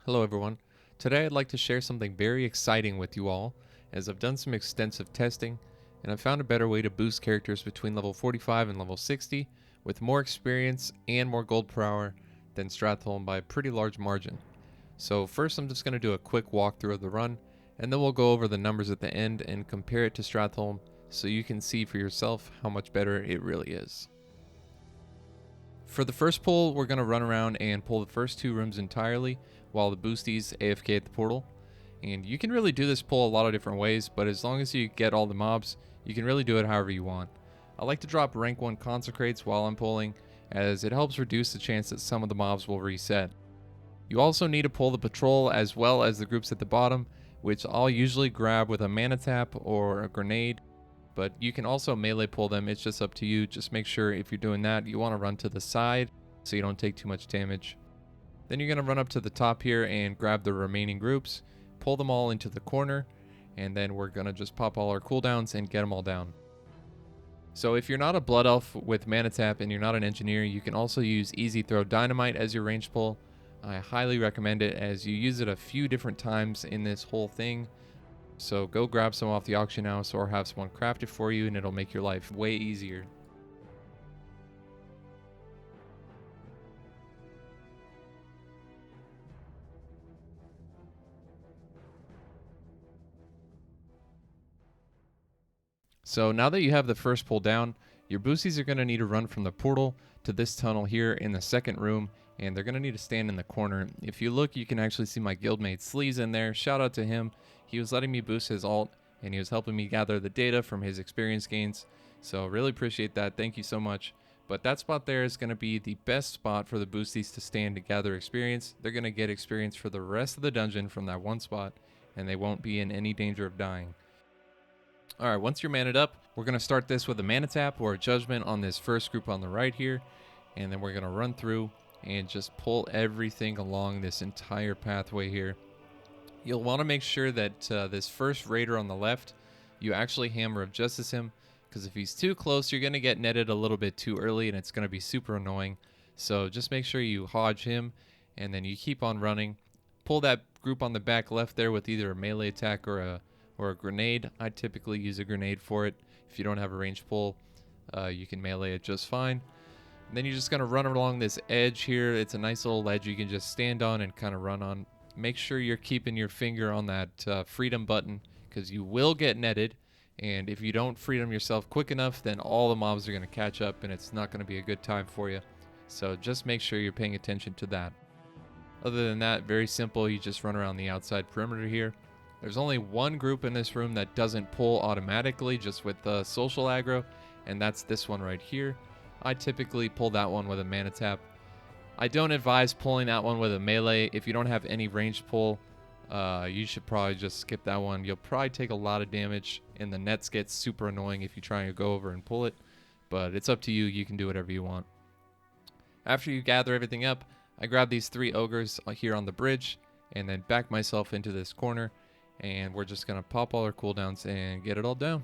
Hello everyone. Today I'd like to share something very exciting with you all, as I've done some extensive testing and I've found a better way to boost characters between level 45 and level 60 with more experience and more gold per hour than Stratholme by a pretty large margin. So first I'm just going to do a quick walkthrough of the run, and then we'll go over the numbers at the end and compare it to Stratholme so you can see for yourself how much better it really is. For the first pull, we're going to run around and pull the first two rooms entirely while the Boostie's AFK at the portal. And you can really do this pull a lot of different ways, but as long as you get all the mobs, you can really do it however you want. I like to drop rank 1 consecrates while I'm pulling, as it helps reduce the chance that some of the mobs will reset. You also need to pull the patrol as well as the groups at the bottom, which I'll usually grab with a mana tap or a grenade, but you can also melee pull them. It's just up to you. Just make sure if you're doing that, you want to run to the side so you don't take too much damage. Then you're going to run up to the top here and grab the remaining groups, pull them all into the corner, and then we're going to just pop all our cooldowns and get them all down. So if you're not a Blood Elf with mana tap and you're not an engineer, you can also use Easy Throw Dynamite as your range pull. I highly recommend it as you use it a few different times in this whole thing. So go grab some off the auction house or have someone craft it for you, and it'll make your life way easier. So now that you have the first pull down, your boosties are going to need to run from the portal to this tunnel here in the second room, and they're going to need to stand in the corner. If you look, you can actually see my guildmate Sleaze in there. Shout out to him. He was letting me boost his ult, and he was helping me gather the data from his experience gains. So really appreciate that. Thank you so much. But that spot there is going to be the best spot for the boosties to stand to gather experience. They're going to get experience for the rest of the dungeon from that one spot, and they won't be in any danger of dying. Alright, once you're maned up, we're going to start this with a mana tap or a judgment on this first group on the right here. And then we're going to run through and just pull everything along this entire pathway here. You'll want to make sure that this first raider on the left, you actually Hammer of Justice him. Because if he's too close, you're going to get netted a little bit too early and it's going to be super annoying. So just make sure you hodge him and then you keep on running. Pull that group on the back left there with either a melee attack or a grenade. I typically use a grenade for it. If you don't have a range pull, you can melee it just fine. And then you're just going to run along this edge here. It's a nice little ledge you can just stand on and kind of run on. Make sure you're keeping your finger on that freedom button, because you will get netted. And if you don't freedom yourself quick enough, then all the mobs are going to catch up and it's not going to be a good time for you. So just make sure you're paying attention to that. Other than that, very simple. You just run around the outside perimeter here. There's only one group in this room that doesn't pull automatically just with social aggro, and that's this one right here. I typically pull that one with a mana tap. I don't advise pulling that one with a melee. If you don't have any ranged pull, you should probably just skip that one. You'll probably take a lot of damage, and the nets get super annoying if you try to go over and pull it, but it's up to you. You can do whatever you want. After you gather everything up, I grab these 3 ogres here on the bridge, and then back myself into this corner. And we're just going to pop all our cooldowns and get it all down.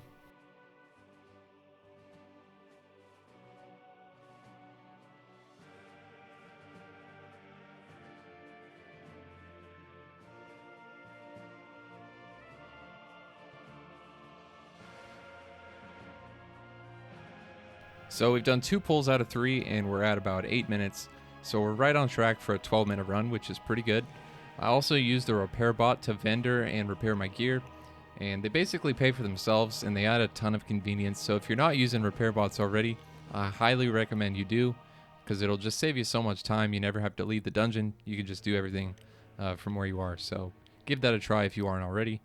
So we've done 2 pulls out of 3 and we're at about 8 minutes. So we're right on track for a 12-minute run, which is pretty good. I also used the repair bot to vendor and repair my gear, and they basically pay for themselves and they add a ton of convenience. So if you're not using repair bots already, I highly recommend you do, because it'll just save you so much time. You never have to leave the dungeon. You can just do everything from where you are. So give that a try if you aren't already.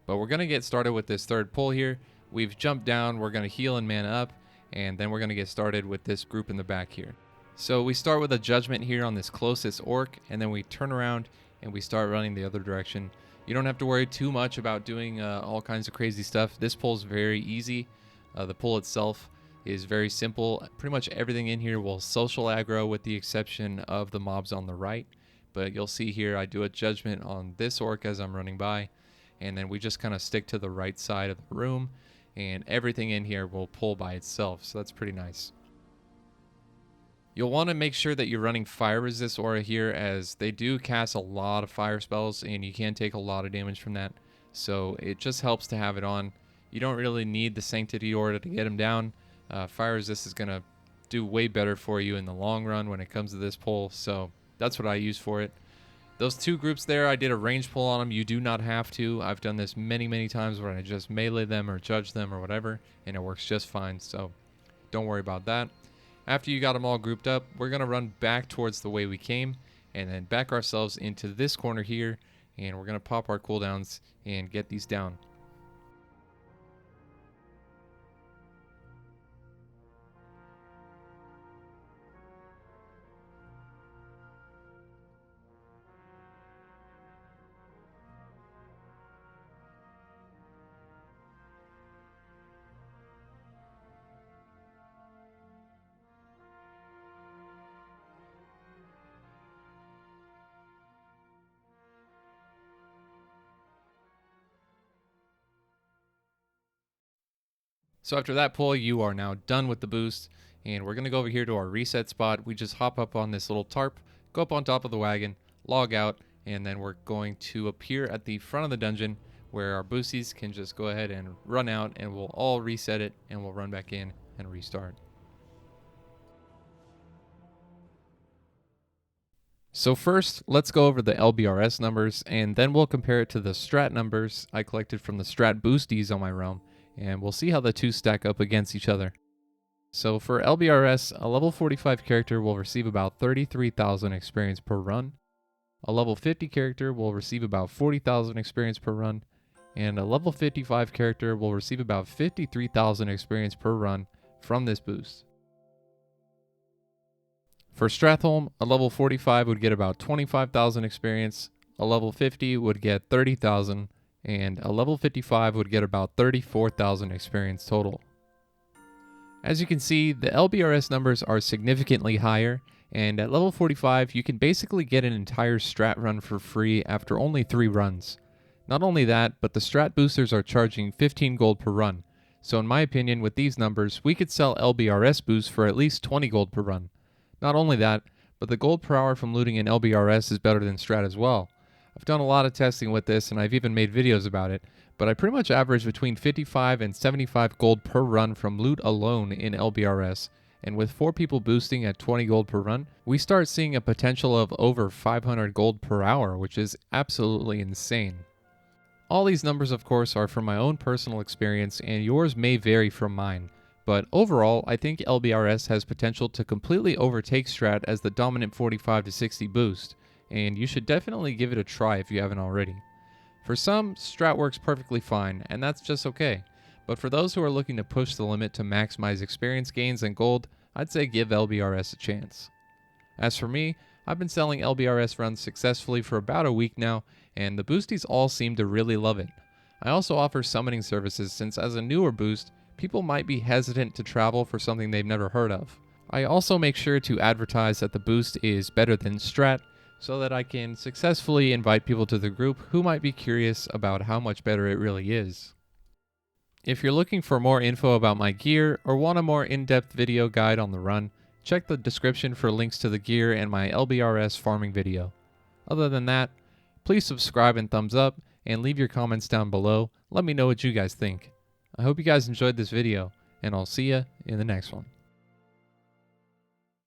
But we're going to get started with this third pull here. We've jumped down, we're going to heal and mana up, and then we're going to get started with this group in the back here. So we start with a judgment here on this closest orc, and then we turn around and we start running the other direction. You don't have to worry too much about doing all kinds of crazy stuff. This pull is very easy. The pull itself is very simple. Pretty much everything in here will social aggro with the exception of the mobs on the right. But you'll see here I do a judgment on this orc as I'm running by, and then we just kind of stick to the right side of the room, and everything in here will pull by itself. So that's pretty nice. You'll want to make sure that you're running fire resist aura here, as they do cast a lot of fire spells and you can take a lot of damage from that. So it just helps to have it on. You don't really need the sanctity aura to get him down. Fire resist is going to do way better for you in the long run when it comes to this pull. So that's what I use for it. Those two groups there, I did a range pull on them. You do not have to. I've done this many, many times where I just melee them or judge them or whatever, and it works just fine. So don't worry about that. After you got them all grouped up, we're going to run back towards the way we came and then back ourselves into this corner here, and we're going to pop our cooldowns and get these down. So after that pull, you are now done with the boost, and we're going to go over here to our reset spot. We just hop up on this little tarp, go up on top of the wagon, log out, and then we're going to appear at the front of the dungeon where our boosties can just go ahead and run out, and we'll all reset it and we'll run back in and restart. So first, let's go over the LBRS numbers, and then we'll compare it to the strat numbers I collected from the strat boosties on my realm, and we'll see how the two stack up against each other. So for LBRS, a level 45 character will receive about 33,000 experience per run, a level 50 character will receive about 40,000 experience per run, and a level 55 character will receive about 53,000 experience per run from this boost. For Stratholm, a level 45 would get about 25,000 experience, a level 50 would get 30,000, and a level 55 would get about 34,000 experience total. As you can see, the LBRS numbers are significantly higher, and at level 45 you can basically get an entire strat run for free after only 3 runs. Not only that, but the strat boosters are charging 15 gold per run, so in my opinion with these numbers we could sell LBRS boosts for at least 20 gold per run. Not only that, but the gold per hour from looting an LBRS is better than strat as well. I've done a lot of testing with this and I've even made videos about it, but I pretty much average between 55 and 75 gold per run from loot alone in LBRS, and with 4 people boosting at 20 gold per run, we start seeing a potential of over 500 gold per hour, which is absolutely insane. All these numbers of course are from my own personal experience, and yours may vary from mine. But overall, I think LBRS has potential to completely overtake strat as the dominant 45 to 60 boost, and you should definitely give it a try if you haven't already. For some, strat works perfectly fine, and that's just okay. But for those who are looking to push the limit to maximize experience gains and gold, I'd say give LBRS a chance. As for me, I've been selling LBRS runs successfully for about a week now, and the boosties all seem to really love it. I also offer summoning services, since as a newer boost, people might be hesitant to travel for something they've never heard of. I also make sure to advertise that the boost is better than strat, so that I can successfully invite people to the group who might be curious about how much better it really is. If you're looking for more info about my gear or want a more in-depth video guide on the run, check the description for links to the gear and my LBRS farming video. Other than that, please subscribe and thumbs up, and leave your comments down below. Let me know what you guys think. I hope you guys enjoyed this video, and I'll see ya in the next one.